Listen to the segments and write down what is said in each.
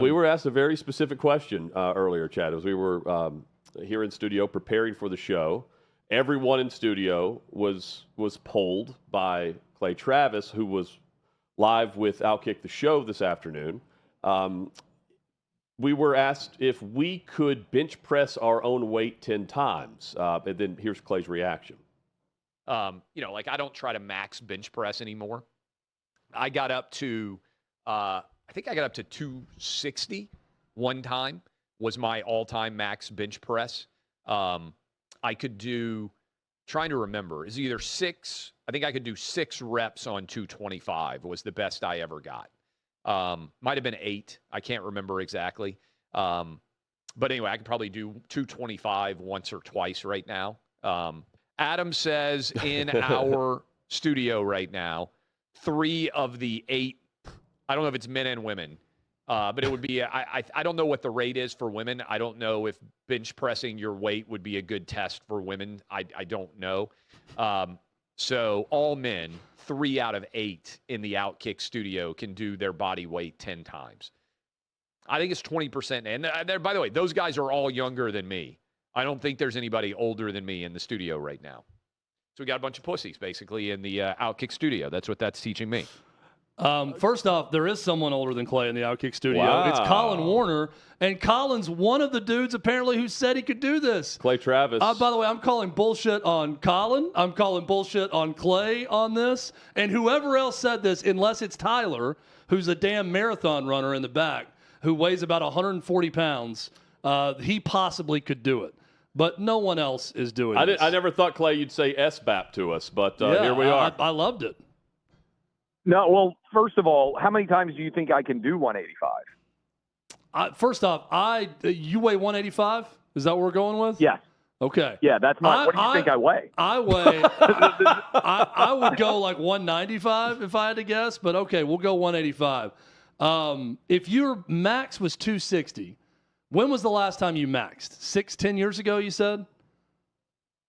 We were asked a very specific question earlier, Chad, as we were here in studio preparing for the show. Everyone in studio was polled by Clay Travis, who was live with OutKick the show this afternoon. We were asked if we could bench press our own weight 10 times. And then here's Clay's reaction. Like I don't try to max bench press anymore. I got up to, I think I got up to 260 one time was my all-time max bench press. I could do, trying to remember, is either I think I could do 6 reps on 225 was the best I ever got. Might have been 8. I can't remember exactly. But anyway, I could probably do 225 once or twice right now. Adam says in our studio right now, 3 of the 8, I don't know if it's men and women, but it would be, I don't know what the rate is for women. I don't know if bench pressing your weight would be a good test for women. I don't know. So all men, 3 out of 8 in the OutKick studio can do their body weight 10 times. I think it's 20%. And by the way, those guys are all younger than me. I don't think there's anybody older than me in the studio right now. So we got a bunch of pussies, basically, in the OutKick studio. That's what that's teaching me. First off, there is someone older than Clay in the OutKick studio. Wow. It's Colin Warner, and Colin's one of the dudes apparently who said he could do this. Clay Travis. By the way, I'm calling bullshit on Colin. I'm calling bullshit on Clay on this. And whoever else said this, unless it's Tyler, who's a damn marathon runner in the back, who weighs about 140 pounds, he possibly could do it. But no one else is doing it. I never thought, Clay, you'd say SBAP to us, but here we are. I loved it. No, well, first of all, how many times do you think I can do 185? First off, you weigh 185? Is that what we're going with? Yes. Okay. Yeah, that's my. What do you think I weigh? I weigh. I would go like 195 if I had to guess, but okay, we'll go 185. If your max was 260, when was the last time you maxed? 10 years ago, you said?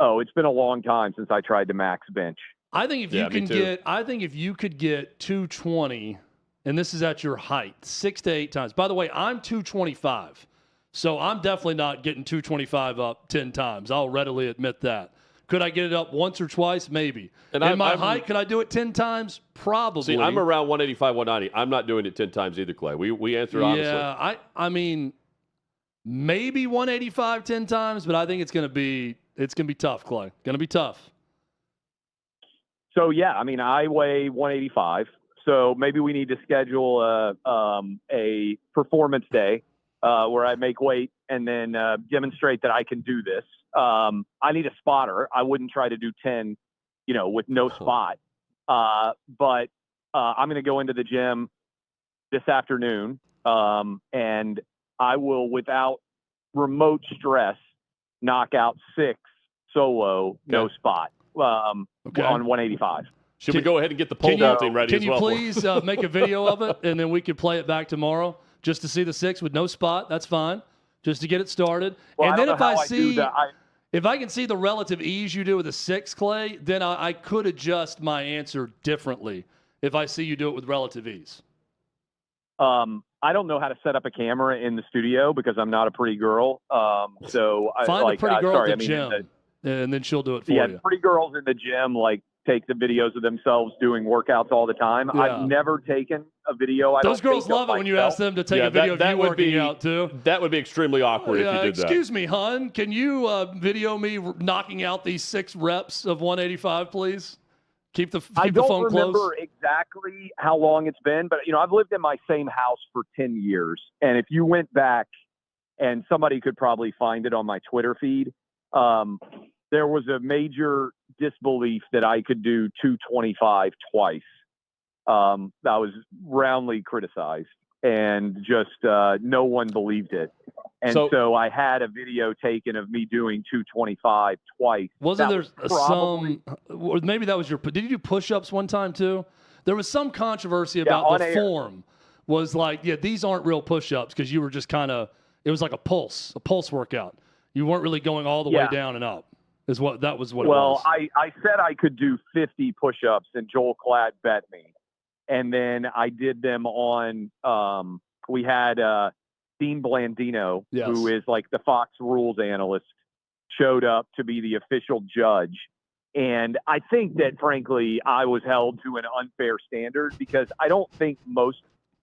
Oh, it's been a long time since I tried to max bench. I think if you could get 220, and this is at your height, 6 to 8 times. By the way, I'm 225, so I'm definitely not getting 225 up 10 times. I'll readily admit that. Could I get it up once or twice? Maybe. And in my height, could I do it 10 times? Probably. See, I'm around 185, 190. I'm not doing it 10 times either, Clay. We answered honestly. Yeah, I mean, maybe 185 10 times, but I think it's going to be tough, Clay. Going to be tough. So, yeah, I mean, I weigh 185. So maybe we need to schedule a performance day where I make weight and then demonstrate that I can do this. I need a spotter. I wouldn't try to do 10, with no spot. But I'm going to go into the gym this afternoon, and I will, without remote stress, knock out 6 solo, no spot. On 185. Should we go ahead and get the pole vaulting ready as well? Can you please make a video of it, and then we could play it back tomorrow just to see the 6 with no spot? That's fine, just to get it started. Well, and then if I can see the relative ease you do with a 6, Clay, then I could adjust my answer differently if I see you do it with relative ease. I don't know how to set up a camera in the studio because I'm not a pretty girl. So find a pretty girl at the gym. And then she'll do it for you. Yeah, pretty girls in the gym take the videos of themselves doing workouts all the time. Yeah. I've never taken a video. Those girls love it when you ask them to take a video of you working out too. That would be extremely awkward if you did that. Excuse me, hon. Can you video me knocking out these 6 reps of 185, please? Keep the phone close. I don't remember exactly how long it's been, but I've lived in my same house for 10 years. And if you went back, and somebody could probably find it on my Twitter feed, there was a major disbelief that I could do 225 twice. That was roundly criticized, and just no one believed it. And so I had a video taken of me doing 225 twice. Wasn't there some? Maybe that was your. Did you do push-ups one time too? There was some controversy about the form. Was like, these aren't real push-ups because you were just kind of. It was like a pulse workout. You weren't really going all the way down and up. That was what it was. Well, I said I could do 50 push-ups, and Joel Klatt bet me. And then I did them on we had Dean Blandino, Yes. who is like the Fox Rules analyst, showed up to be the official judge. And I think that, frankly, I was held to an unfair standard because I don't think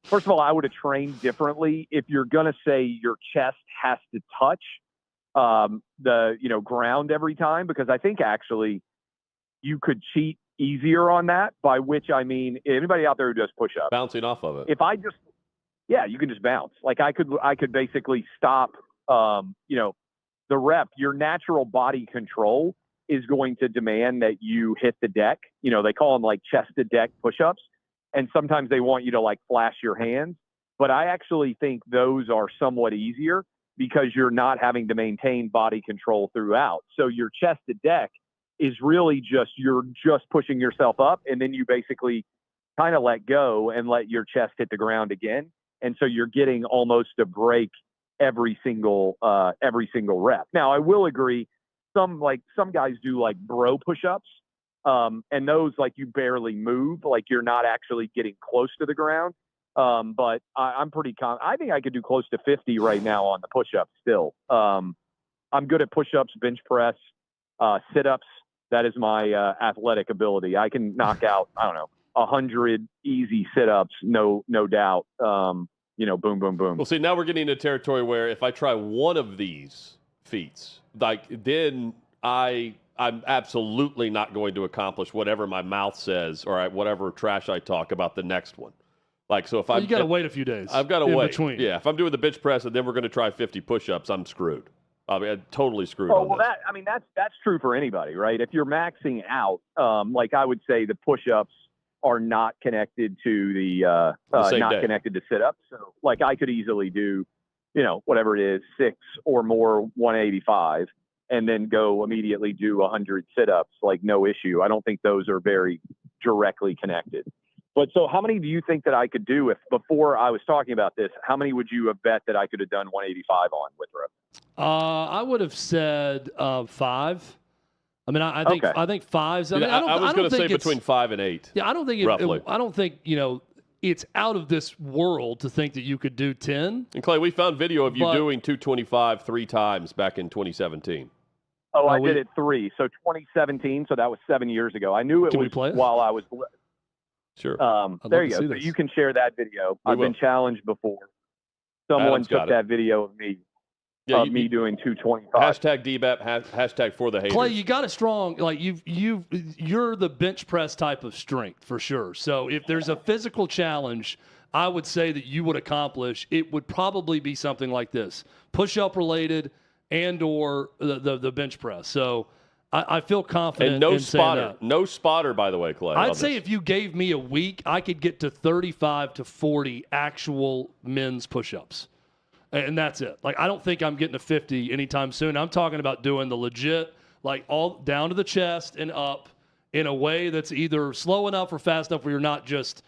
first of all, I would have trained differently if you're going to say your chest has to touch the ground every time, because I think actually you could cheat easier on that, by which I mean anybody out there who does push-ups. Bouncing off of it. If I just, you can just bounce. Like I could basically stop, the rep. Your natural body control is going to demand that you hit the deck. They call them like chest to deck push-ups. And sometimes they want you to like flash your hands. But I actually think those are somewhat easier because you're not having to maintain body control throughout. So your chest to deck is really you're just pushing yourself up, and then you basically kind of let go and let your chest hit the ground again. And so you're getting almost a break every single rep. Now, I will agree, some guys do like bro push-ups, and those, like, you barely move, like you're not actually getting close to the ground. But I'm pretty I think I could do close to 50 right now on the push-ups still. I'm good at push-ups, bench press, sit-ups. That is my athletic ability. I can knock out, 100 easy sit-ups, no doubt. Boom, boom, boom. Well, see, now we're getting into territory where if I try one of these feats, like, then I'm absolutely not going to accomplish whatever my mouth says or whatever trash I talk about the next one. Like, so if you got to wait a few days. I've got to wait. Between. Yeah, if I'm doing the bench press and then we're going to try 50 push-ups, I'm screwed. I'm totally screwed on this. That's true for anybody, right? If you're maxing out, like I would say the push-ups are not connected to the connected to sit-ups. So, like, I could easily do, whatever it is, 6 or more 185, and then go immediately do 100 sit-ups, like, no issue. I don't think those are very directly connected. But so how many do you think that I could do if, before I was talking about this, how many would you have bet that I could have done 185 on with rope? I would have said 5. I mean, I think okay. I think 5's. I mean, I was going to say between 5 and 8. Yeah, I don't think I don't think it's out of this world to think that you could do 10. And Clay, we found video of you doing 225 3 times back in 2017. Oh, I did it 3. So 2017. So that was 7 years ago. I knew it was while I was. Sure. There you go. So you can share that video. I've been challenged before. Someone took that video of me. Me doing 225. Hashtag DBAP, hashtag for the haters. Clay, you got a strong, like, you're the bench press type of strength for sure. So if there's a physical challenge, I would say that you would accomplish, it would probably be something like this: push-up related and or the bench press. So I feel confident. And no in spotter. saying that. No spotter, by the way, Clay. I'd say if you gave me a week, I could get to 35 to 40 actual men's push-ups. And that's it. Like, I don't think I'm getting to 50 anytime soon. I'm talking about doing the legit, like, all down to the chest and up in a way that's either slow enough or fast enough where you're not just,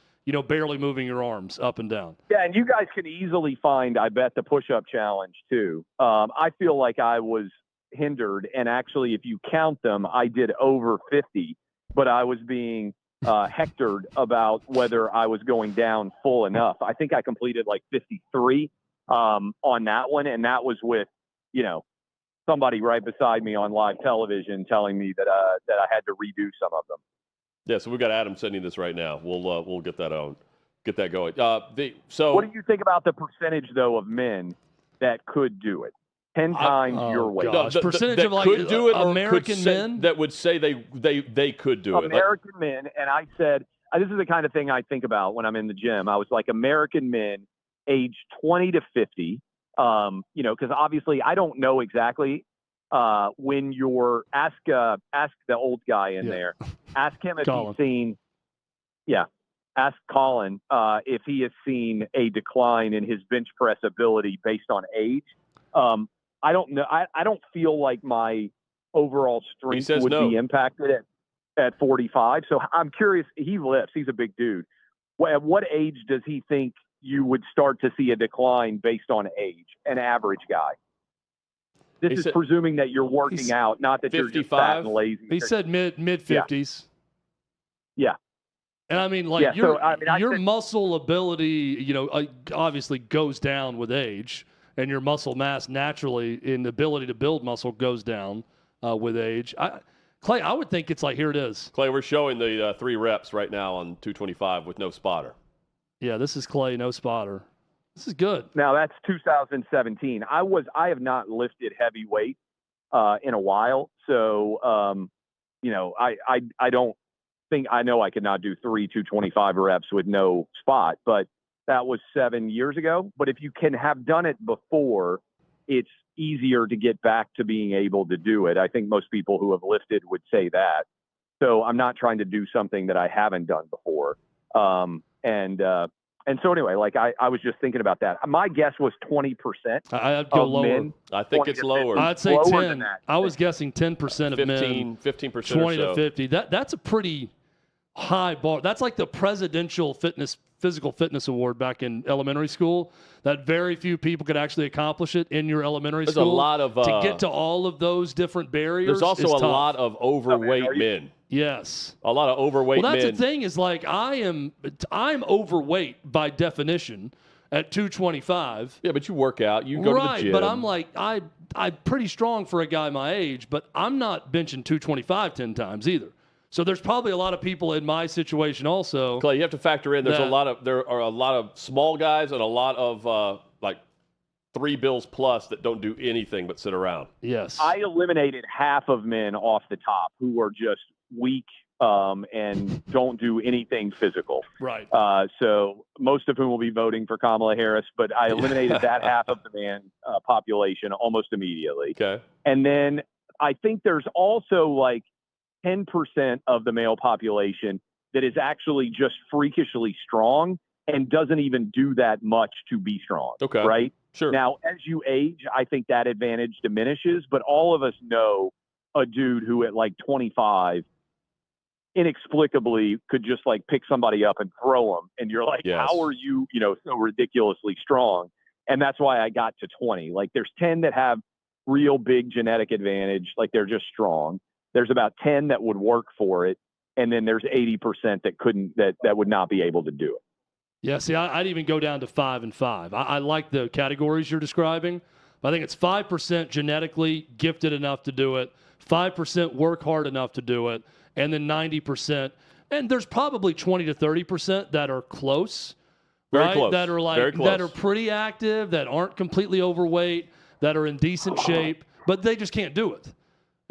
barely moving your arms up and down. Yeah, and you guys can easily find, I bet, the push-up challenge too. I feel like I was hindered, and actually, if you count them, I did over 50, but I was being hectored about whether I was going down full enough. I think I completed like 53. On that one, and that was with, somebody right beside me on live television telling me that I had to redo some of them. Yeah, so we've got Adam sending this right now. We'll get that going. So what do you think about the percentage though of men that could do it? 10 times your weight. No, percentage of, like, could do it, American men that would say they could do it. American men, and I said this is the kind of thing I think about when I'm in the gym. I was like, American men age 20 to 50, because obviously I don't know exactly when you're ask the old guy in there. Ask him if he's seen. Yeah, ask Colin if he has seen a decline in his bench press ability based on age. I don't know. I don't feel like my overall strength would be impacted at 45. So I'm curious. He lifts. He's a big dude. At what age does he think you would start to see a decline based on age, an average guy? This is presuming that you're working out, not that 55? You're just fat and lazy. He said mid 50s. Yeah. And I mean, like Yeah, your so, I mean, your muscle ability, obviously goes down with age, and your muscle mass naturally in the ability to build muscle goes down with age. Clay, I would think it's like, here it is. Clay, we're showing the 3 reps right now on 225 with no spotter. Yeah, this is Clay, no spotter. This is good. Now that's 2017. I have not lifted heavy weight in a while, so I don't think I know I could not do 225 reps with no spot, but that was 7 years ago. But if you can have done it before, it's easier to get back to being able to do it. I think most people who have lifted would say that. So I'm not trying to do something that I haven't done before. And so anyway, like I was just thinking about that. My guess was 20%. I'd go lower. Men, I think it's lower. I'd say lower 10. than that. I was guessing 10% of men. 15% 20 or so. to 50. That's a pretty high bar. That's like the presidential physical fitness award back in elementary school. That very few people could actually accomplish it in your elementary There's school. a lot of to get to all of those different barriers. There's also is a tough. lot of overweight men. Yes. A lot of overweight Well, that's men. the thing is like I'm overweight by definition at 225. Yeah, but you work out. You go to the gym. But I'm like I'm pretty strong for a guy my age, but I'm not benching 225 10 times either. So there's probably a lot of people in my situation also. Clay, you have to factor in there are a lot of small guys and a lot of like 3 bills plus that don't do anything but sit around. Yes. I eliminated half of men off the top who are just weak and don't do anything physical. Right. So most of whom will be voting for Kamala Harris, but I eliminated that half of the man population almost immediately. Okay. And then I think there's also like 10% of the male population that is actually just freakishly strong and doesn't even do that much to be strong. Okay. Right? Sure. Now, as you age, I think that advantage diminishes, but all of us know a dude who at like 25 inexplicably could just like pick somebody up and throw them. And you're like, Yes. how are you, so ridiculously strong? And that's why I got to 20. Like there's 10 that have real big genetic advantage. Like they're just strong. There's about 10 that would work for it. And then there's 80% that couldn't, that would not be able to do it. Yeah, see, I'd even go down to 5 and 5. I like the categories you're describing, but I think it's 5% genetically gifted enough to do it, 5% work hard enough to do it, and then 90%. And there's probably 20 to 30% that are close, Very right? close. That are like Very close. that are pretty active, that aren't completely overweight, that are in decent shape, but they just can't do it.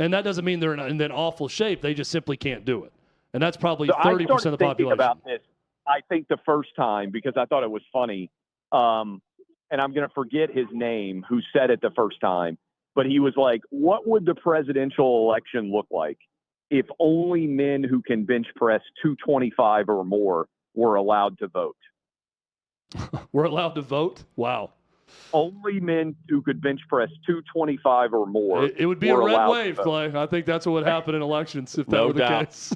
And that doesn't mean they're in awful shape. They just simply can't do it. And that's probably 30% of the population. About this, I think the first time, because I thought it was funny, and I'm going to forget his name who said it the first time, but he was like, what would the presidential election look like if only men who can bench press 225 or more were allowed to vote? We're allowed to vote? Wow. Only men who could bench press 225 or more. It would be a red wave, Clay. I think that's what would happen in elections if that No were the doubt. case.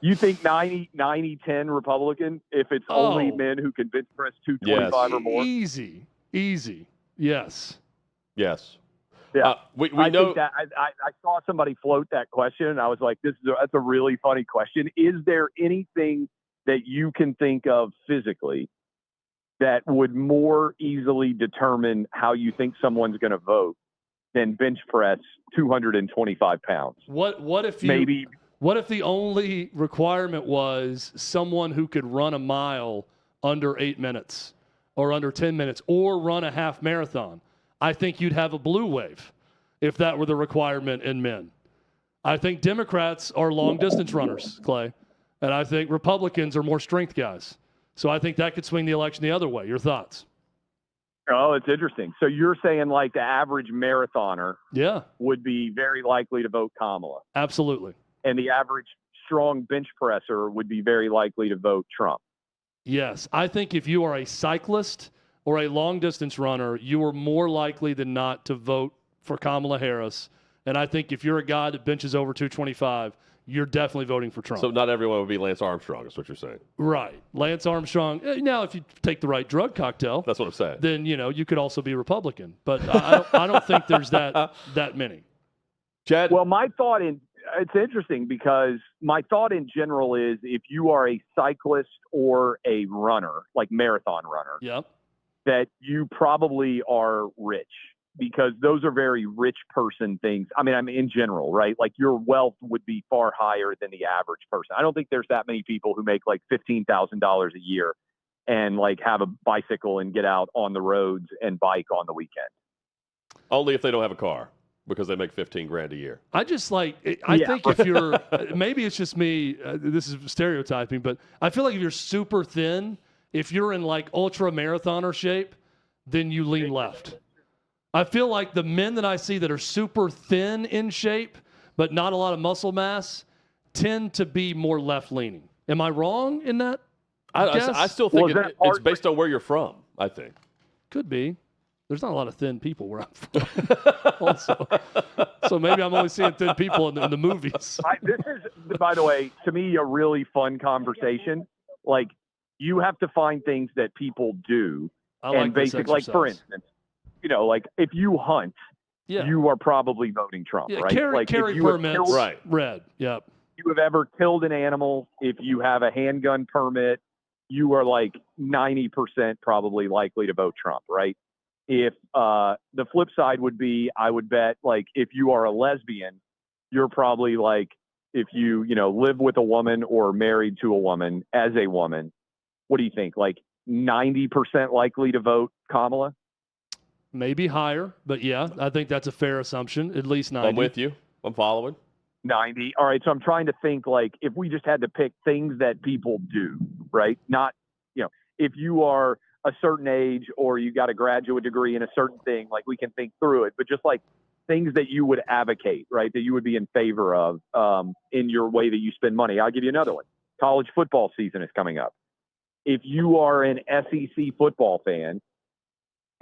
You think 90-10 Republican if it's only men who can bench press 225 or more? Easy. Yes. Yes. Yeah. We I know think that I saw somebody float that question, and I was like, that's a really funny question. Is there anything that you can think of physically that would more easily determine how you think someone's going to vote than bench press 225 pounds? What if the only requirement was someone who could run a mile under 8 minutes or under 10 minutes or run a half marathon? I think you'd have a blue wave if that were the requirement in men. I think Democrats are long distance runners, Clay, and I think Republicans are more strength guys. So I think that could swing the election the other way. Your thoughts? Oh, it's interesting. So you're saying like the average marathoner would be very likely to vote Kamala. Absolutely. And the average strong bench presser would be very likely to vote Trump. Yes. I think if you are a cyclist or a long-distance runner, you are more likely than not to vote for Kamala Harris. And I think if you're a guy that benches over 225, you're definitely voting for Trump. so. Not everyone would be Lance Armstrong, is what you're saying. Right. Lance Armstrong. Now, if you take the right drug cocktail, That's what I'm saying. then, you could also be Republican. But I don't think there's that many. Chad? Well, my thought it's interesting because my thought in general is if you are a cyclist or a runner, like marathon runner, Yep. that you probably are rich because those are very rich person things. I mean, in general, right? Like your wealth would be far higher than the average person. I don't think there's that many people who make like $15,000 a year and like have a bicycle and get out on the roads and bike on the weekend. Only if they don't have a car because they make 15 grand a year. I just like, I think if you're, maybe it's just me, this is stereotyping, but I feel like if you're super thin, if you're in like ultra marathoner shape, then you lean left. I feel like the men that I see that are super thin in shape, but not a lot of muscle tend to be more left leaning. Am I wrong in that? I still think it's based on where you're from, I think. Could be. There's not a lot of thin people where I'm from also. So maybe I'm only seeing thin people in the movies. This is, by the way, to me, a really fun conversation. Like, you have to find things that people do. And basically, like, for instance, you know, like if you hunt, you are probably voting Trump, right? Carry permits, red. Yep. You have ever killed an animal, if you have a handgun permit, you are like 90% probably likely to vote Trump, right? If the flip side would be, I would bet, like, if you are a lesbian, you're probably like, if you live with a woman or married to a woman as a woman, what do you think? Like 90% likely to vote Kamala? Maybe higher, but yeah, I think that's a fair assumption. At least 90. I'm with you. I'm following. 90. All right. So I'm trying to think, like, if we just had to pick things that people do, right? Not, if you are a certain age or you got a graduate degree in a certain thing, like we can think through it, but just like things that you would advocate, right? That you would be in favor of in your way that you spend money. I'll give you another one. College football season is coming up. If you are an SEC football fan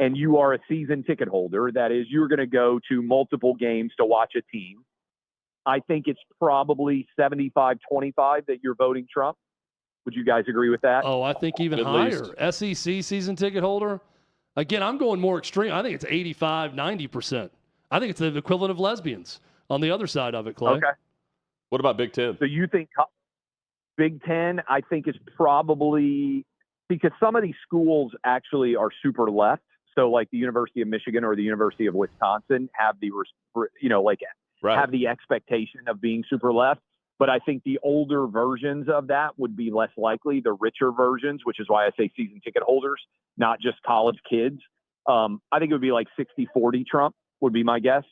and you are a season ticket holder, that is, you're going to go to multiple games to watch a team, I think it's probably 75-25 that you're voting Trump. Would you guys agree with that? Oh, I think even higher. SEC season ticket holder. Again, I'm going more extreme. I think it's 85, 90%. I think it's the equivalent of lesbians on the other side of it, Clay. Okay. What about Big Ten? So you think Big Ten, I think, is probably because some of these schools actually are super left. So like the University of Michigan or the University of Wisconsin have have the expectation of being super left. But I think the older versions of that would be less likely, the richer versions, which is why I say season ticket holders, not just college kids. I think it would be like 60-40 Trump would be my guess.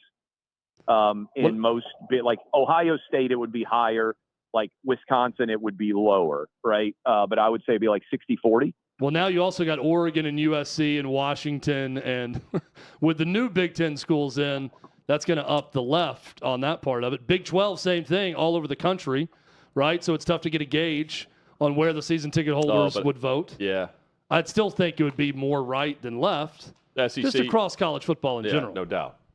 In most, like Ohio State, it would be higher. Like Wisconsin, it would be lower, right? But I would say it'd be like 60-40. Well, now you also got Oregon and USC and Washington. And with the new Big Ten schools in, that's going to up the left on that part of it. Big 12, same thing, all over the country, right? So it's tough to get a gauge on where the season ticket holders would vote. Yeah. I'd still think it would be more right than left, SEC, just across college football in general. No doubt.